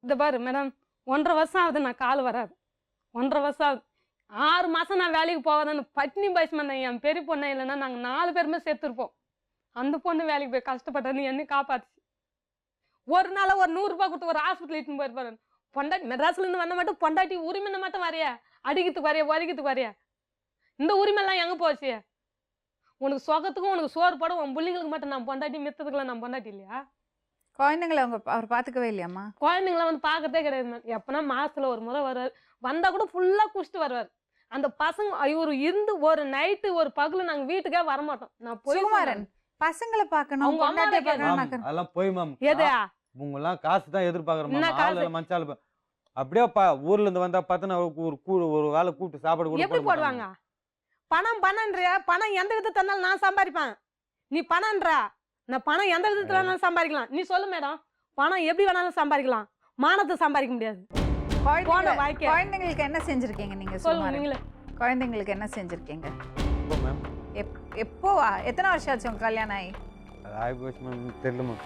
இந்த பாரு மேடம் 1.5 வருஷம் ஆகுது நான் கால் வராது. 1.5 வருஷம் ஆகுது. 6 மாசம் நான் வேலைக்கு போகாதன்னு பட்னி பாய்ஸ் பண்ணேன். என் பெரிய பொண்ணு இல்லைன்னா நாங்க 4 பேருமே செத்துருப்போம். அந்த பொண்ணு வேலைக்கு போய் கஷ்டப்பட்டது என்ன காப்பாத்துச்சு. ஒரு நாள் ஒரு 100 ரூபாய் கொடுத்து ஒரு ஹாஸ்பிட்டல் இட்டுன்னு போயிருப்பாரு. பொண்டாட்டி மெட்ராஸ்ல இருந்து வந்த மட்டும் பொண்டாட்டி உரிமை மட்டும் வரையா, அடிக்கிறதுக்கு வரையா, உரைக்கிறதுக்கு வரையா. இந்த உரிமை எல்லாம் எங்க போச்சு? உனக்கு சொகத்துக்கும் உனக்கு சோறு போட உன் பிள்ளைங்களுக்கு மட்டும் நான் பொண்டாட்டி, மித்ததுக்குள்ள நான் பொண்டாட்டி இல்லையா? குழந்தைங்களை அவர் பாத்துக்கவே இல்லையாம்மா? குழந்தைங்கள வந்து பாக்கிறதே கிடையாது. எப்பனா மாசத்துல ஒரு முறை வருவார். வந்தா கூட ஃபுல்லா குடிச்சிட்டு வருவார். அந்த பசங்க இவரு இருந்து ஒரு நைட்டு ஒரு பகல் நாங்க வீட்டுக்கே வரமாட்டோம். நான் போய் சுகுமாரன் பசங்களை பார்க்கணும், அவங்க அம்மாவை அதெல்லாம் போய் மேம். எதையா உங்கெல்லாம் காசு தான் எதிர்பார்க்கறோம். மஞ்சால அப்படியே ஊர்ல இருந்து வந்தா பார்த்தா ஒரு வேலை கூப்பிட்டு சாப்பாடு எப்படி போடுவாங்க? பணம்ன்றியா? பணம் எந்த விதத்தை தந்தாலும் நான் சம்பாதிப்பேன். நீ பணம்ன்றா, நான் பணம் எந்த விதத்துல வேணாலும் சம்பாதிக்கலாம். நீ சொல்லு மேடம், பணம் எப்படி வேணாலும் சம்பாதிக்கலாம், மானத்தை சம்பாதிக்க முடியாது. குழந்தைங்களுக்கு என்ன செஞ்சிருக்கீங்க நீங்க? சொல்லுங்க. குழந்தைங்களுக்கு என்ன செஞ்சிருக்கீங்க? எப்போவா? எத்தனை வருஷம் ஆச்சு உங்க கல்யாணம் ஆகி? தெரியல மேம்.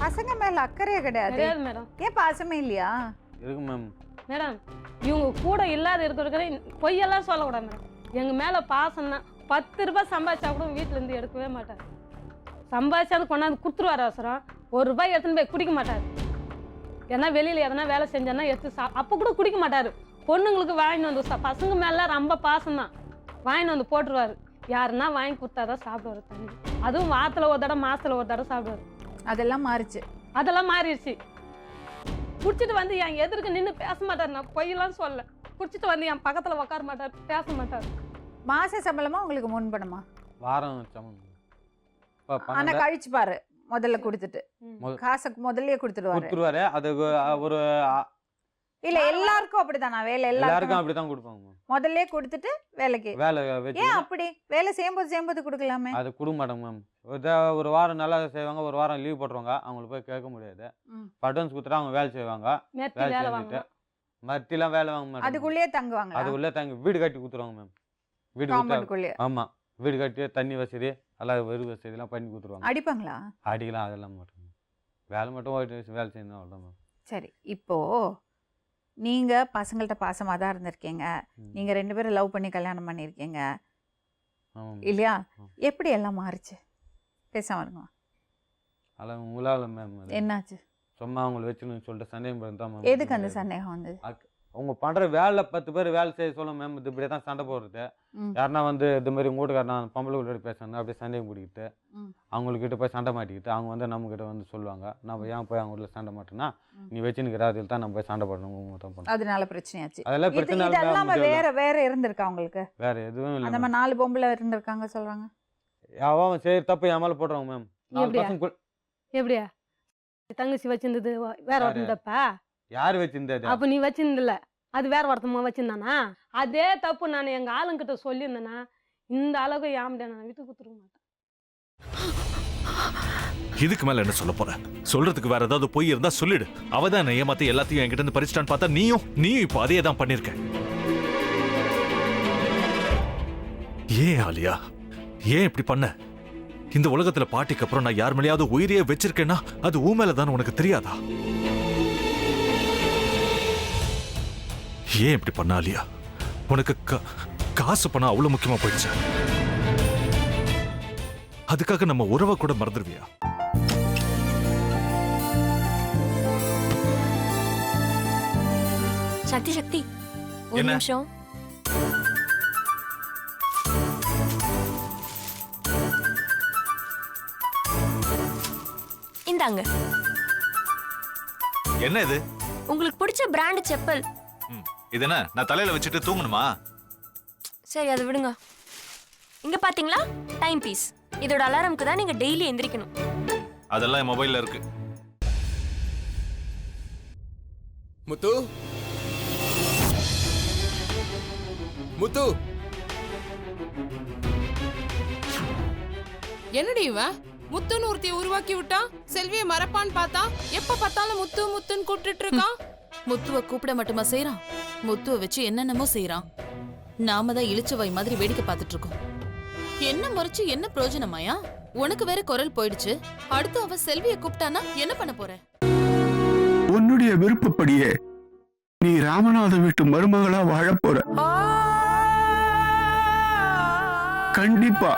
பசங்க மேல அக்கறையே கிடையாது மேடம். ஏன் பாசமே இல்லையா? இருக்கு மேம். மேடம் இவங்க கூட இல்லாத இருக்கிற பொய்யெல்லாம் சொல்லக்கூடாது மேடம். எங்க மேல பாசம்னா 10 ரூபாய் சம்பாதிச்சா கூட வீட்டுல இருந்து எடுக்கவே மாட்டார். சம்பாதிச்சாது கொண்டாந்து கொடுத்துருவாரு. அவசரம் 1 ரூபாய் எடுத்துன்னு போய் குடிக்க மாட்டார். ஏன்னா வெளியில எதனா வேலை செஞ்சானா எடுத்து அப்ப கூட குடிக்க மாட்டாரு. பொண்ணுங்களுக்கு வாங்கிட்டு வந்து பசங்க மேல ரொம்ப பாசம் தான். வாங்கிட்டு வந்து போட்டுருவாரு. யாருன்னா வாங்கி கொடுத்தாதான் சாப்பிடுவாரு தண்ணி. அதுவும் வாரத்துல ஒரு தடவை, மாசத்துல ஒரு தடவை சாப்பிடுவாரு. அதெல்லாம் மாறிச்சு. அதெல்லாம் மாறிடுச்சு. குடிச்சிட்டு வந்து என் எதிர்க்கு நின்று பேச மாட்டாரு. நான் பொய்யெல்லாம் சொல்ல. குடிச்சிட்டு வந்து என் பக்கத்துல உட்கார மாட்டார், பேச மாட்டார். மாச சம்பளமா உங்களுக்கு முன்பணமா? வாரம் ஆனா கழிச்சு பாரு, முதல்ல கொடுத்துட்டு காசை முதல்லயே கொடுத்துருவாரு. அது ஒரு இல்ல எல்லாருக்கும் அப்படிதானா? வேலை எல்லாருக்கும் அப்படிதான் கொடுப்பாங்க. முதல்ல கொடுத்துட்டு வேலைக்கு வேலை ஏன் அப்படி? வேலை செய்யும்போது கொடுக்கலாமே. அது கொடுக்க மாட்டாங்க மேம். ஒரு வாரம் நல்லா செய்வாங்க, ஒரு வாரம் லீவ் போட்டுருவாங்க. அவங்களுக்கு போய் கேட்க முடியாது. அட்வான்ஸ் கொடுத்துட்டு அவங்க வேலை செய்வாங்க. வேலை செஞ்சுட்டு மத்தியெல்லாம் வேலை வாங்க மாட்டாங்க. அதுக்குள்ளேயே தங்குவாங்க. அதுக்குள்ளே தங்கி வீடு கட்டி கொடுத்துருவாங்க மேம். வீடு ஆமா, வீடு கட்டி தண்ணி வசதி எல்லாம் வெறு வசதி எல்லாம் பண்ணி கொடுத்துருவாங்க. அடிப்பாங்களா? அடிக்கலாம் அதெல்லாம் மாட்டாங்க. வேலை மட்டும் வேலை செய்யணும், அவ்வளோதான் மேம். சரி, இப்போ நீங்க பசங்கள்ட்ட பாசமா தான் இருந்திருக்கீங்க. நீங்க 2 பேரும் லவ் பண்ணி கல்யாணம் பண்ணிருக்கீங்க இல்லையா? எப்படி எல்லாம் மாறுச்சு? பேசாம இருங்க. அதெல்லாம் உங்களால மேம். என்னாச்சு? சும்மா அவங்களை வச்சுன்னு சொல்லிட்டு சந்தேகம் தான் மேம். எதுக்கு அந்த சந்தேகம் வந்தது? அவங்க பண்ற வேலை 10 பேர் வேலை செய்ய சொல்ல மேம். இது இப்படியே தான் சண்டை போடுறது. யாருன்னா வந்து இது மாதிரி உங்க வீட்டுக்காரனா பொம்பளை வீட்டு பேசுறாங்க, அப்படியே சந்தேகம் பிடிக்கிட்டு அவங்கக்கிட்ட போய் சண்டை மாட்டிக்கிட்டு அவங்க வந்து நம்ம கிட்ட வந்து சொல்லுவாங்க. நம்ம ஏன் போய் அவங்க வீட்டுல சண்டை மாட்டோம்னா நீ வச்சுன்னுக்கிற அதில் தான் நம்ம போய் சண்டை போடணும். அதனால பிரச்சனையாச்சு. அதெல்லாம் பிரச்சனை வேற இருந்திருக்கா உங்களுக்கு? வேற எதுவும் இல்லை. நம்ம 4 பொம்பளை இருந்திருக்காங்க சொல்றாங்க. அவன் சரி தப்பு என் மேல போடுறாங்க மேம். 4 பசங்க எப்படியா? தங்கச்சி வச்சிருந்தது வேற ஒருத்தப்பா? யாரு வச்சிருந்தது? அப்ப நீ வச்சிருந்தல, அது வேற ஒருத்தமா வச்சிருந்தானா? அதே தப்பு நான் எங்க ஆளுங்கிட்ட சொல்லியிருந்தேன்னா இந்த அளவுக்கு யாமடியா நான் விட்டு கொடுத்துருக்க மாட்டேன். இதுக்கு மேல என்ன சொல்ல போற? சொல்றதுக்கு வேற ஏதாவது போய் இருந்தா சொல்லிடு. அவதான் ஏமாத்தி எல்லாத்தையும் என்கிட்ட இருந்து பறிச்சிட்டான்னு பார்த்தா நீயும் இப்போ அதே தான் பண்ணிருக்க. ஏன் ஆலியா, ஏன் இப்படி பண்ண? இந்த உலகத்துல பாட்டிக்கு அப்புறம் நான் யார் மேலேயாவது உயிரையே வச்சிருக்கேன்னா அது ஊ மேலதான் உனக்கு தெரியாதா? ஏன் இப்படி பண்ண ஆலியா? உனக்கு காசு பணம் அவ்வளவு முக்கியமா போயிடுச்சு. அதுக்காக நம்ம உறவை கூட மறந்துடுவியா? சக்தி சக்தி ஒரு நிமிஷம். இந்தாங்க. என்ன இது? உங்களுக்கு பிடிச்ச பிராண்ட் செப்பல். இது என்ன நான் தலையில வச்சுட்டு தூங்கணுமா? சரி அதை விடுங்க. இங்க பாத்தீங்களா டைம் பீஸ். இதோட அலாரம்க்கு தான் நீங்க டெய்லி எந்திரிக்கணும். அதெல்லாம் என் மொபைல்ல இருக்கு. முத்து, முத்து, என்னடி இவன் முத்துன்னு ஒருத்திய உருவாக்கி விட்டான். செல்வியை மறப்பான்னு பார்த்தா எப்ப பார்த்தாலும் முத்து முத்துன்னு கூப்பிட்டு இருக்கான். முத்துவ கூப்பிட மட்டுமா செய்யறான், முத்துவ வச்சு என்னென்னமோ செய்யறான். நாம தான் இளிச்சவாய் மாதிரி வேடிக்கை பார்த்துட்டு இருக்கோம். என்ன முறைச்சு என்ன பிரயோஜனமாயா? உனக்கு வேற குரல் போயிடுச்சு. அடுத்து அவ செல்வியை கூப்பிட்டானா என்ன பண்ண போற? உன்னுடைய விருப்பப்படியே நீ ராமநாத வீட்டு மருமகளா வாழ போற. கண்டிப்பா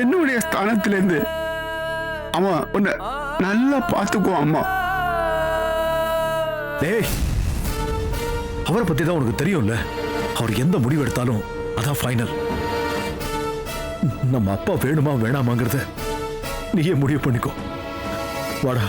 என்னுடைய ஸ்தானத்திலிருந்து அவன் உன்னை நல்லா பார்த்துக்குவான் அம்மா. டேய், அவரை பத்தி தான் உனக்கு தெரியும்ல. அவர் எந்த முடிவு எடுத்தாலும் அதான் ஃபைனல். நம்ம அப்பா வேணுமா வேணாமாங்கிறத நீயே முடிவு பண்ணிக்கோ. வாடா.